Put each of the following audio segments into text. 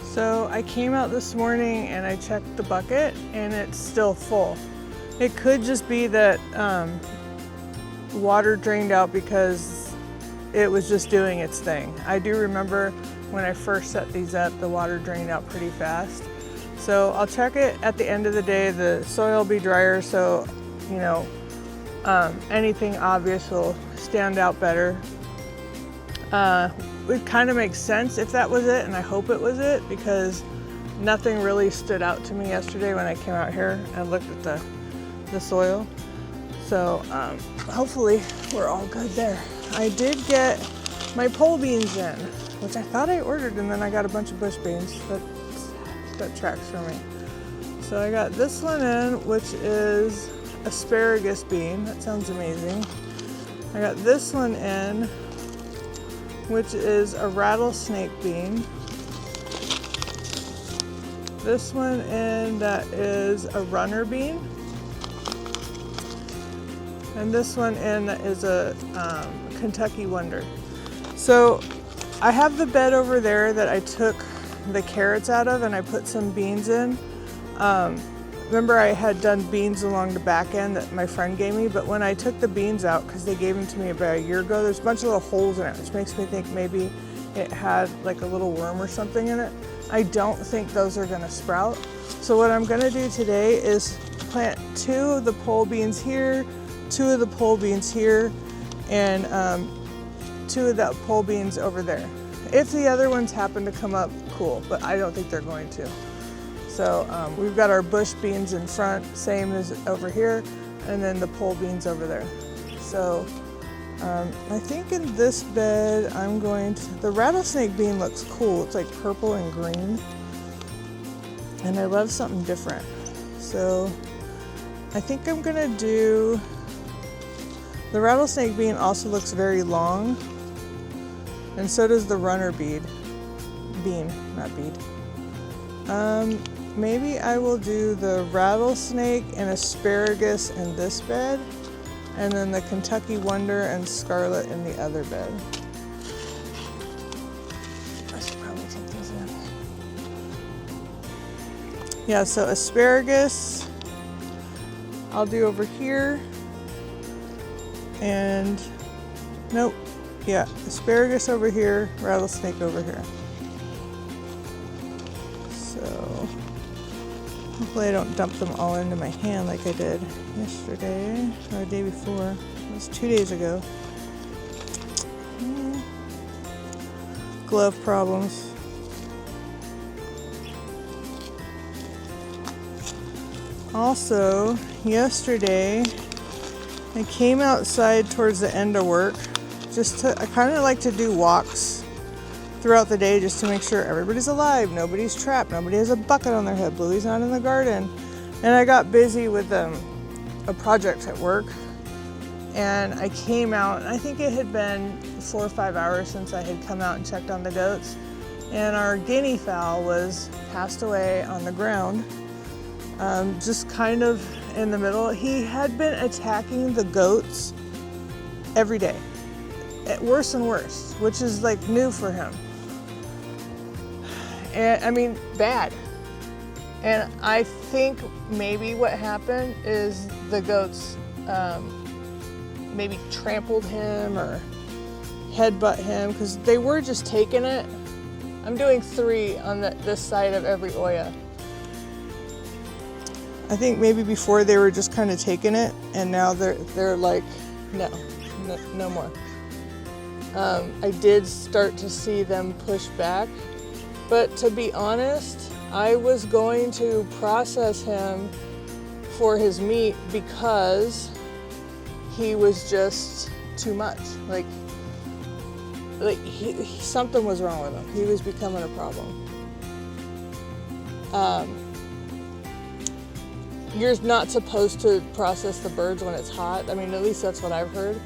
So I came out this morning and I checked the bucket and it's still full. It could just be that water drained out because it was just doing its thing. I do remember when I first set these up, the water drained out pretty fast. So I'll check it at the end of the day. The soil will be drier, so you know, anything obvious will stand out better. It kind of makes sense if that was it, and I hope it was it, because nothing really stood out to me yesterday when I came out here and looked at the soil. So hopefully we're all good there. I did get my pole beans in, which I thought I ordered, and then I got a bunch of bush beans. That tracks for me. So I got this one in, which is asparagus bean. That sounds amazing. I got this one in, which is a rattlesnake bean. This one in, that is a runner bean. And this one in, that is a Kentucky Wonder. So I have the bed over there that I took the carrots out of and I put some beans in. Remember I had done beans along the back end that my friend gave me, but when I took the beans out, because they gave them to me about a year ago, there's a bunch of little holes in it, which makes me think maybe it had like a little worm or something in it. I don't think those are gonna sprout. So what I'm gonna do today is plant 2 of the pole beans here, 2 of the pole beans here, and 2 of the pole beans over there. If the other ones happen to come up, cool, but I don't think they're going to. So we've got our bush beans in front, same as over here, and then the pole beans over there. So I think in this bed, I'm going to, the rattlesnake bean looks cool. It's like purple and green, and I love something different. So I think I'm gonna do, the rattlesnake bean also looks very long, and so does the runner bean, not bead. Maybe I will do the rattlesnake and asparagus in this bed, and then the Kentucky Wonder and scarlet in the other bed. I should probably take those in. Yeah, so asparagus I'll do over here, and nope, yeah, asparagus over here, rattlesnake over here. So hopefully I don't dump them all into my hand like I did yesterday or the day before. It was 2 days ago. Glove problems. Also, yesterday I came outside towards the end of work. I kind of like to do walks throughout the day just to make sure everybody's alive, nobody's trapped, nobody has a bucket on their head, Bluey's not in the garden. And I got busy with a project at work, and I came out, and I think it had been 4 or 5 hours since I had come out and checked on the goats, and our guinea fowl was passed away on the ground, just kind of in the middle. He had been attacking the goats every day, worse and worse, which is like new for him. And I mean, bad. And I think maybe what happened is the goats maybe trampled him or headbutt him, because they were just taking it. I'm doing 3 on this side of every Oya. I think maybe before they were just kind of taking it, and now they're like, no more. I did start to see them push back, but to be honest, I was going to process him for his meat because he was just too much. Like something was wrong with him. He was becoming a problem. You're not supposed to process the birds when it's hot. I mean, at least that's what I've heard.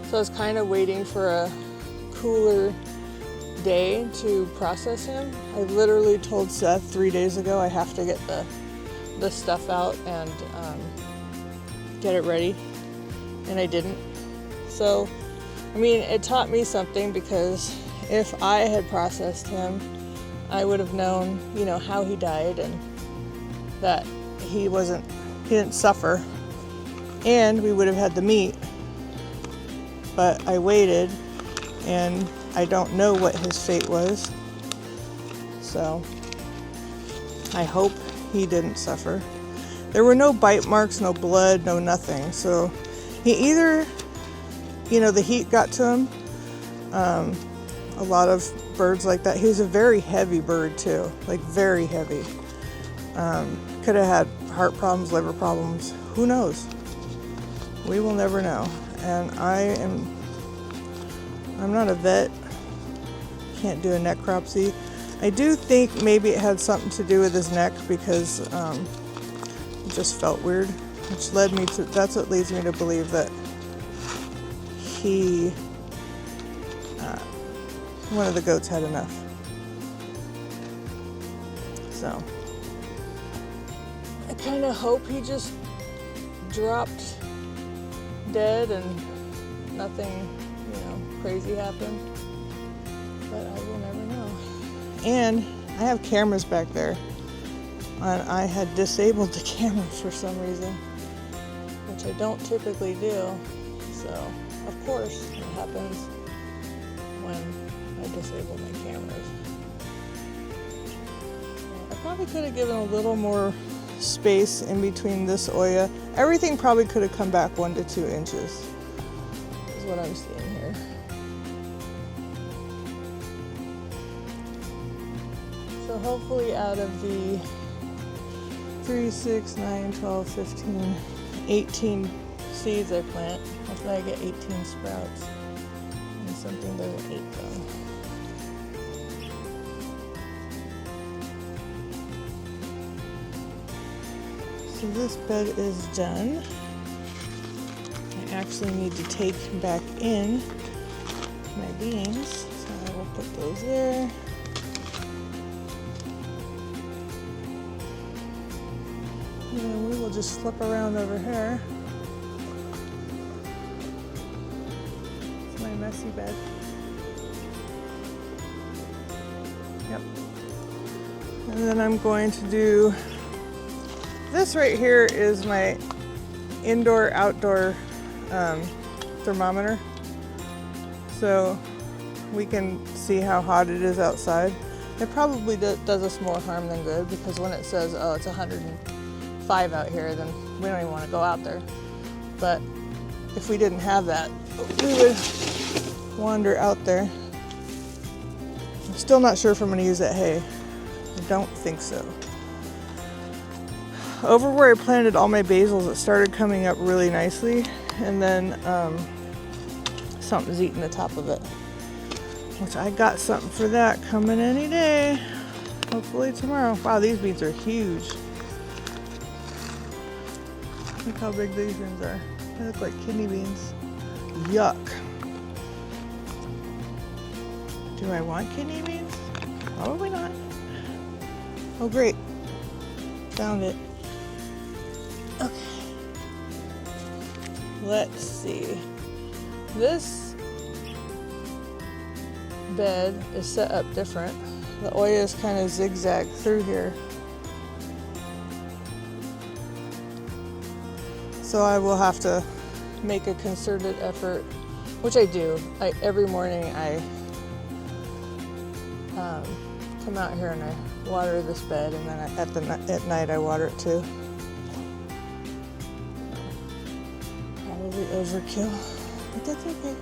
So I was kind of waiting for a cooler day to process him. I literally told Seth 3 days ago I have to get the stuff out and get it ready, and I didn't. So, I mean, it taught me something, because if I had processed him, I would have known, you know, how he died and that he didn't suffer, and we would have had the meat. But I waited, and I don't know what his fate was. So I hope he didn't suffer. There were no bite marks, no blood, no nothing. So he either, you know, the heat got to him. A lot of birds like that. He was a very heavy bird too, like very heavy. Could have had heart problems, liver problems. Who knows? We will never know. And I'm not a vet. Can't do a necropsy. I do think maybe it had something to do with his neck because it just felt weird, which that's what leads me to believe that one of the goats had enough. So I kind of hope he just dropped dead and nothing, you know, crazy happened. But I will never know. And I have cameras back there, and I had disabled the cameras for some reason, which I don't typically do. So of course it happens when I disable my cameras. I probably could have given a little more space in between this Oya. Everything probably could have come back 1 to 2 inches, is what I'm seeing here. So hopefully out of the 3, 6, 9, 12, 15, 18 seeds I plant, hopefully I get 18 sprouts and something doesn't eat them. So this bed is done. I actually need to take back in my beans, so I will put those there. And then we will just flip around over here. It's my messy bed. Yep. And then I'm going to do this right here is my indoor-outdoor thermometer. So we can see how hot it is outside. It probably does us more harm than good, because when it says, oh, it's 105 out here, then we don't even want to go out there. But if we didn't have that, we would wander out there. I'm still not sure if I'm going to use that hay. I don't think so. Over where I planted all my basils, it started coming up really nicely, and then something's eating the top of it, which I got something for that coming any day, hopefully tomorrow. Wow, these beans are huge. Look how big these beans are. They look like kidney beans. Yuck. Do I want kidney beans? Probably not. Oh great, found it. Okay, let's see. This bed is set up different. The Oya is kind of zigzag through here. So I will have to make a concerted effort, which I do. Every morning I come out here and I water this bed, and then at night I water it too. Probably overkill, but that's okay.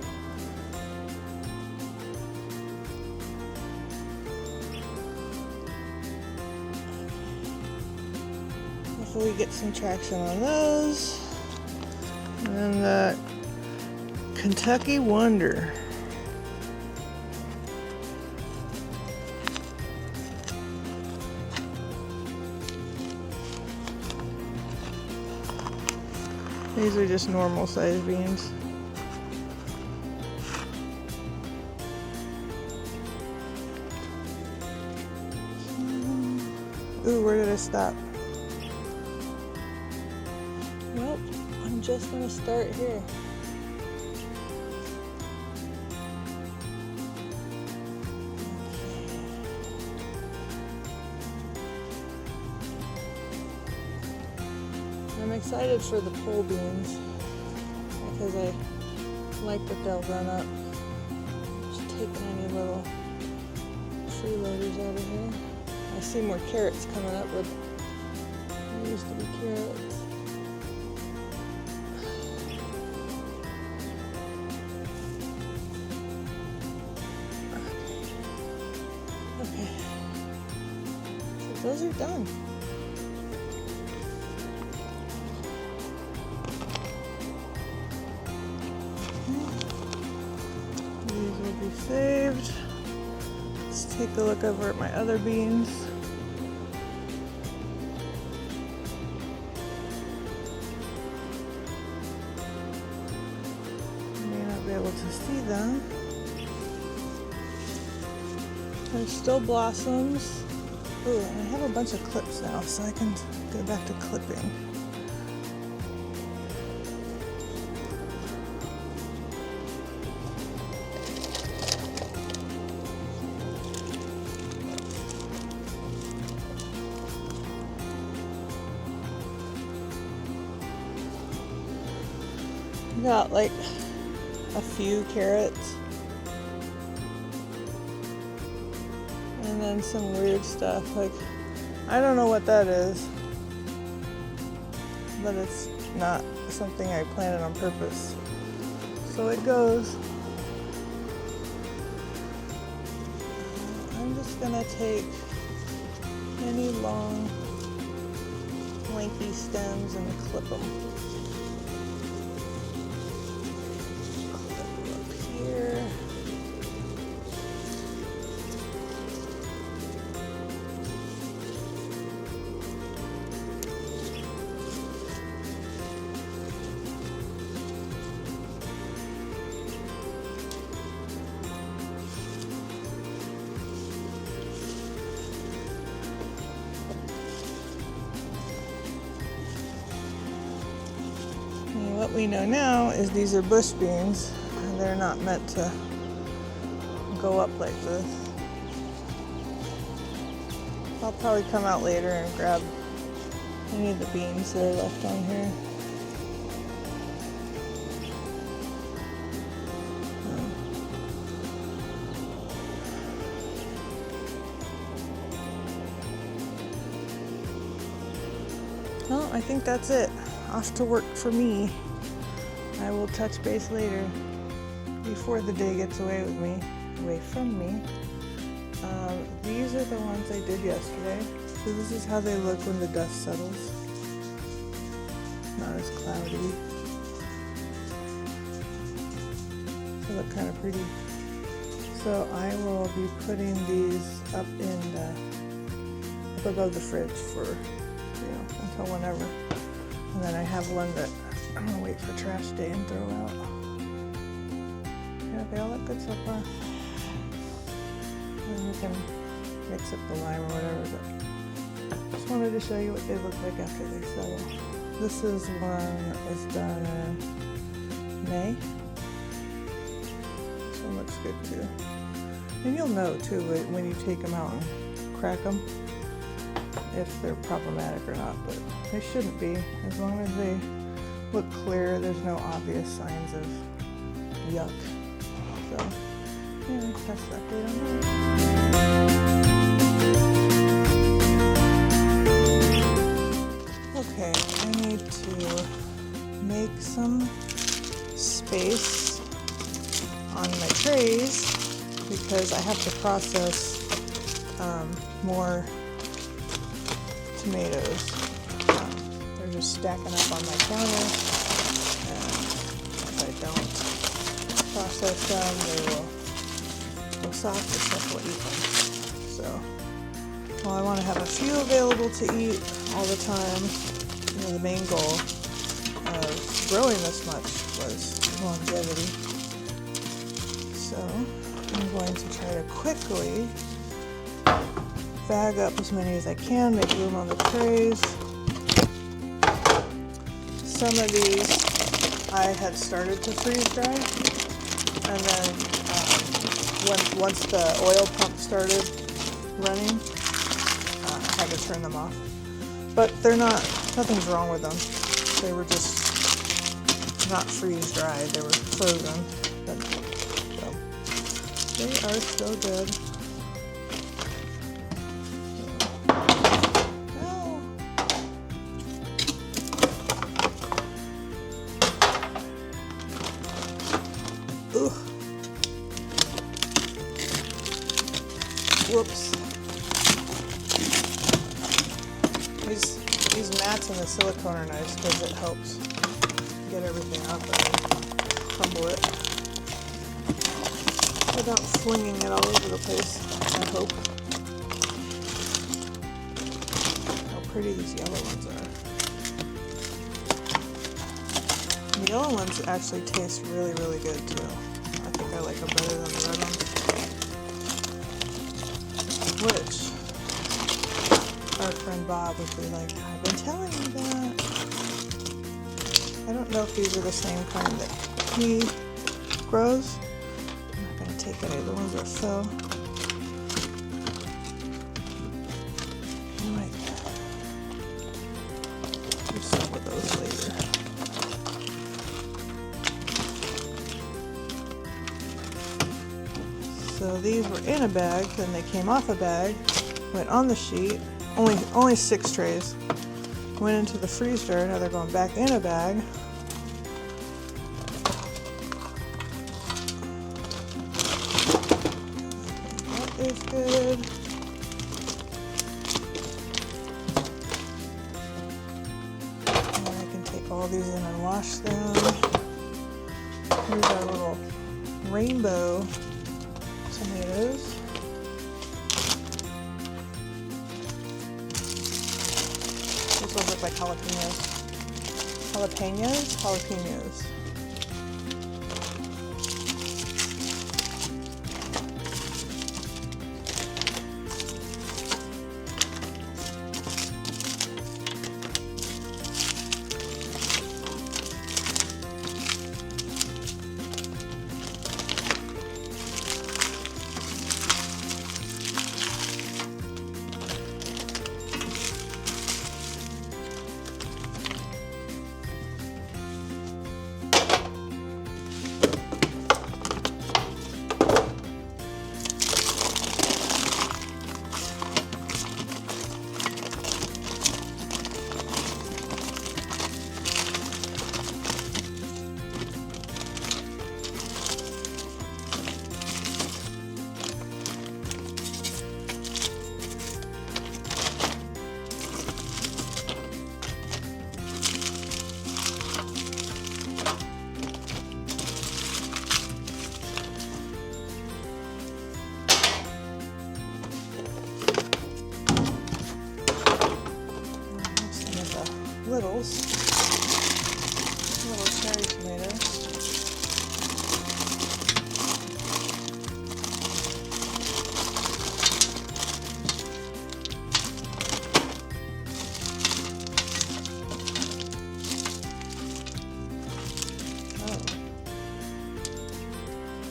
Hopefully we get some traction on those. And then the Kentucky Wonder. These are just normal sized beans. Ooh, where did I stop? Nope, I'm just gonna start here. excited for the pole beans because I like that they'll run up. Just taking any little freeloaders out of here. I see more carrots coming up, but there used to be carrots. Okay. So those are done. These will be saved. Let's take a look over at my other beans. You may not be able to see them. There's still blossoms. Ooh, and I have a bunch of clips now, so I can go back to clipping. Got like a few carrots and then some weird stuff, like I don't know what that is, but it's not something I planted on purpose, so it goes. I'm just gonna take any long lanky stems and clip them. What we know now is these are bush beans, and they're not meant to go up like this. I'll probably come out later and grab any of the beans that are left on here. Well, I think that's it. Off to work for me. I will touch base later before the day gets away from me. These are the ones I did yesterday. So this is how they look when the dust settles. Not as cloudy. They look kind of pretty. So I will be putting these up above the fridge for, until whenever. And then I have one that I'm gonna wait for trash day and throw out. Yeah, they all look good so far. And we can mix up the lime or whatever, but just wanted to show you what they look like after they settle. This is one that was done in May. This one looks good too. And you'll know too when you take them out and crack them if they're problematic or not, but they shouldn't be, as long as they look clear, there's no obvious signs of yuck. So, yeah, that's the update on that. Okay, I need to make some space on my trays because I have to process more tomatoes. They're just stacking up on my counter, and if I don't process them, they will go soft or stuff will eat them. So, well, I want to have a few available to eat all the time. The main goal of growing this much was longevity. So, I'm going to try to quickly bag up as many as I can, make room on the trays. Some of these I had started to freeze dry, and then once the oil pump started running, I had to turn them off. But they're not, nothing's wrong with them. They were just not freeze dried, they were frozen. But, so, they are still good. Oh. Ugh. Whoops. These mats and the silicone are nice because it helps get everything up and crumble it without flinging it all over the place, I hope. How pretty these yellow ones are. The yellow ones actually taste really, really good too. I think I like them better than the red ones. Which, our friend Bob would be like, I've been telling you that. I don't know if these are the same kind that he grows. I'm not going to take any of the ones that fell. I might do some of those later. So these were in a bag, then they came off a bag, went on the sheet. Only 6 trays. Went into the freezer, now they're going back in a bag. That is good. And I can take all these in and wash them. Here's our little rainbow tomatoes. Those look like jalapenos. Jalapenos. Little cherry tomatoes. Oh.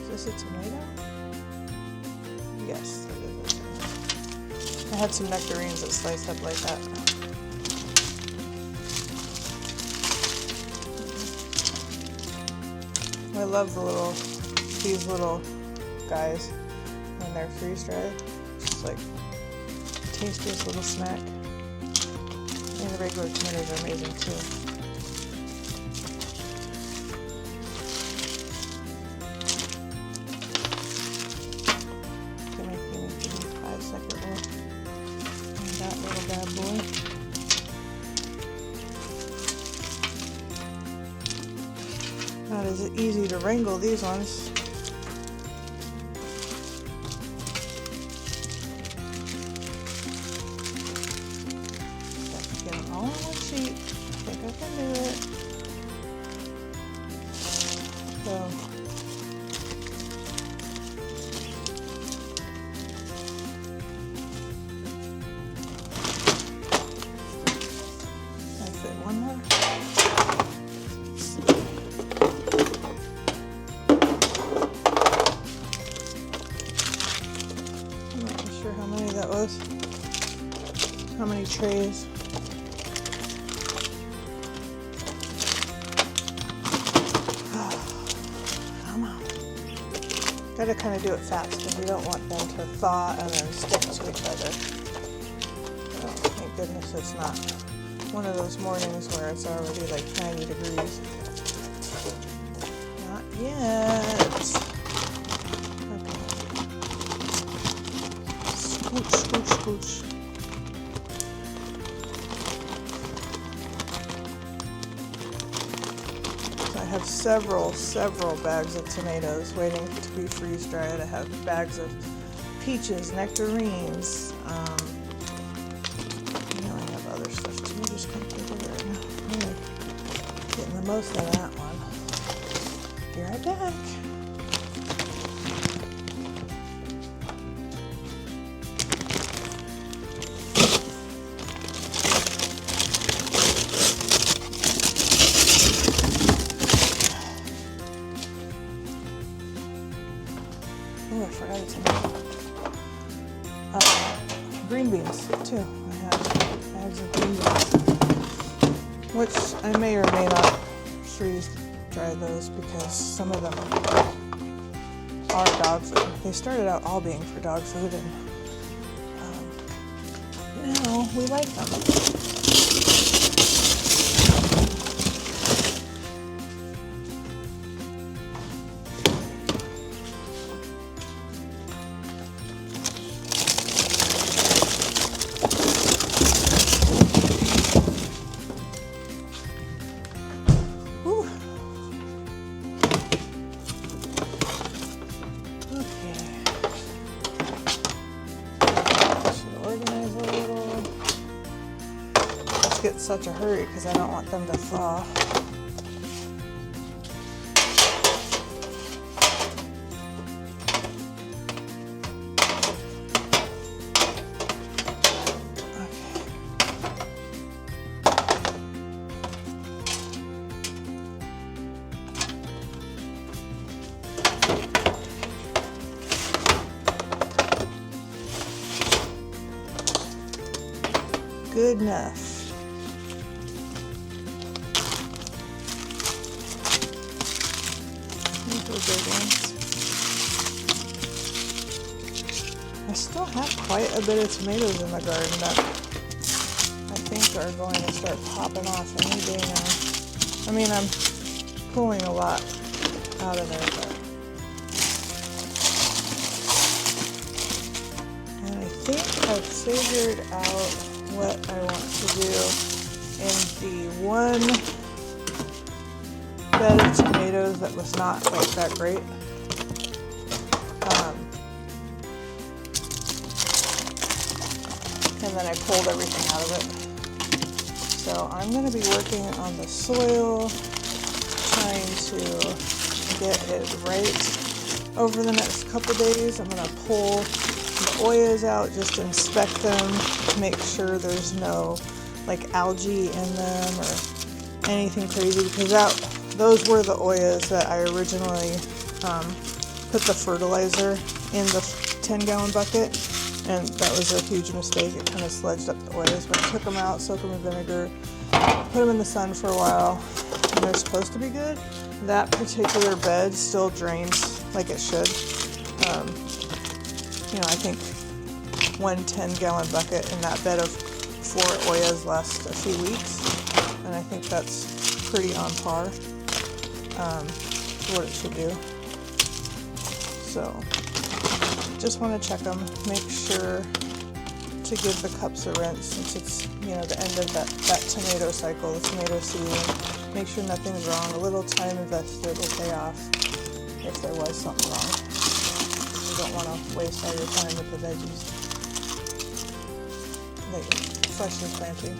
Is this a tomato? Yes, it is a tomato. I had some nectarines that sliced up like that. I love these little guys when they're freeze dried. It's like the tastiest little snack. And the regular tomatoes are amazing too. Give me 5-second look. And that little bad boy. Not as easy to wrangle these ones. Get them all on one sheet. I think I can do it. So. That's it. One more. How many that was? How many trays? Gotta kind of do it fast because we don't want them to thaw and then stick to each other. Oh, thank goodness it's not one of those mornings where it's already like 90 degrees. Not yet. Okay. Scooch, scooch, scooch. So I have several bags of tomatoes waiting to be freeze dried. I have bags of peaches, nectarines. I have other stuff too. Just can't think of it right now. Anyway, getting the most out of that one. Be right back. Oh, I forgot it's in there. Green beans, too. I have bags of green beans, which I may or may not freeze dry those because some of them are dog food. They started out all being for dog food, and we like them. Get such a hurry because I don't want them to thaw. Good enough. Big ones. I still have quite a bit of tomatoes in the garden that I think are going to start popping off any day now. I mean, I'm pulling a lot out of there, but and I think I've figured out what I want to do in the one bed of tomatoes that was not like that great. And then I pulled everything out of it. So I'm going to be working on the soil, trying to get it right over the next couple days. I'm going to pull the oyas out, just inspect them, make sure there's no like algae in them or anything crazy, because those were the oyas that I originally put the fertilizer in the 10-gallon bucket, and that was a huge mistake. It kind of sledged up the oyas, but I took them out, soaked them in vinegar, put them in the sun for a while, and they're supposed to be good. That particular bed still drains like it should. I think one 10-gallon bucket in that bed of 4 oyas lasts a few weeks, and I think that's pretty on par. What it should do. So just want to check them, make sure to give the cups a rinse since it's the end of that tomato cycle, the tomato season. Make sure nothing's wrong. A little time invested will pay off if there was something wrong. You don't want to waste all your time with the veggies that you're freshly planting.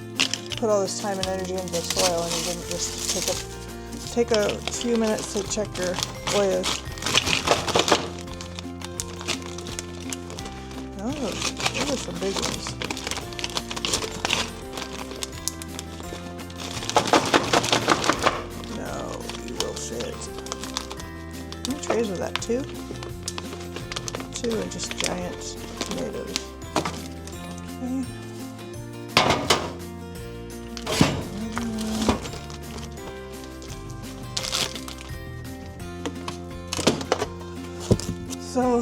Put all this time and energy into the soil, and you didn't just take a few minutes to check your oyas. Oh, those are some big ones. No, you will fit. How many trays were that? 2? 2 and just giant tomatoes. Okay. So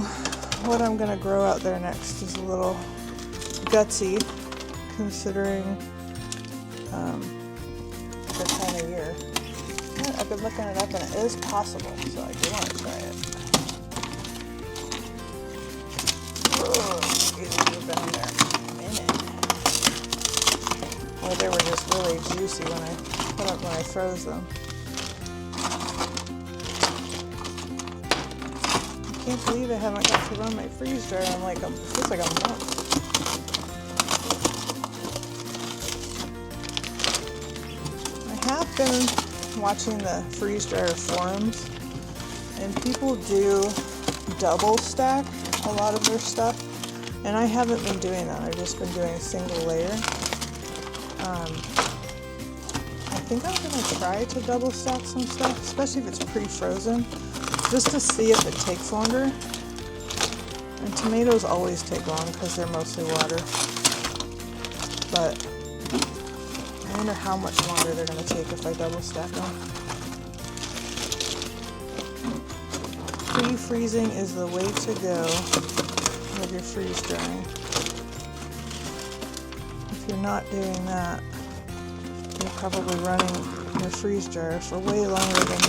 what I'm gonna grow out there next is a little gutsy, considering the time of year. I've been looking it up and it is possible, so I do want to try it. These have been in there a minute. Well, they were just really juicy when I froze them. I can't believe I haven't got to run my freeze dryer in like it feels like a month. I have been watching the freeze dryer forums, and people do double stack a lot of their stuff, and I haven't been doing that. I've just been doing a single layer. I think I'm going to try to double stack some stuff, especially if it's pre-frozen, just to see if it takes longer. And tomatoes always take long because they're mostly water. But I wonder how much longer they're going to take if I double stack them. Pre-freezing is the way to go with your freeze drying. If you're not doing that, you're probably running your freeze dryer for way longer than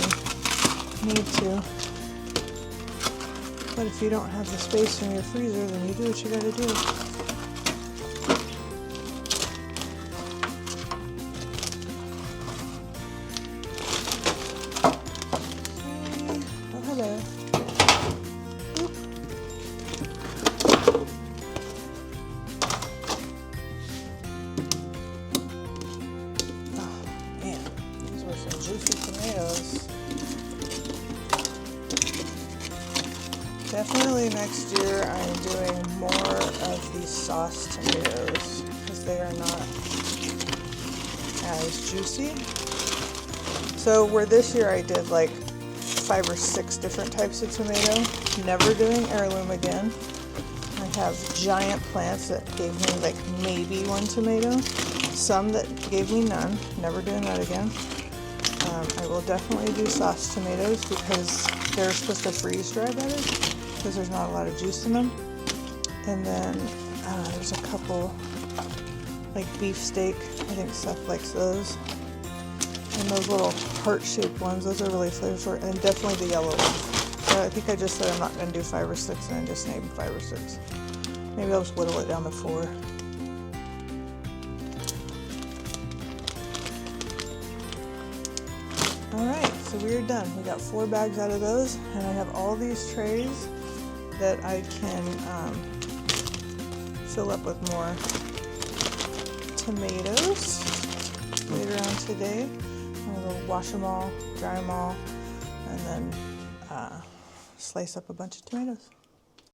you need to. But if you don't have the space in your freezer, then you do what you gotta do. Oh, hello. Oop. Oh, man, these were some juicy tomatoes. Definitely next year I'm doing more of these sauce tomatoes because they are not as juicy. So where this year I did like 5 or 6 different types of tomato, never doing heirloom again. I have giant plants that gave me like maybe 1 tomato, some that gave me none, never doing that again. I will definitely do sauce tomatoes because they're supposed to freeze dry better, because there's not a lot of juice in them. And then there's a couple, like beefsteak, I think Seth likes those. And those little heart-shaped ones, those are really flavorful, and definitely the yellow ones. So I think I just said I'm not going to do 5 or 6, and I just named 5 or 6. Maybe I'll just whittle it down to 4. Alright, so we're done. We got 4 bags out of those, and I have all these trays that I can fill up with more tomatoes later on today. I'm going to wash them all, dry them all, and then slice up a bunch of tomatoes.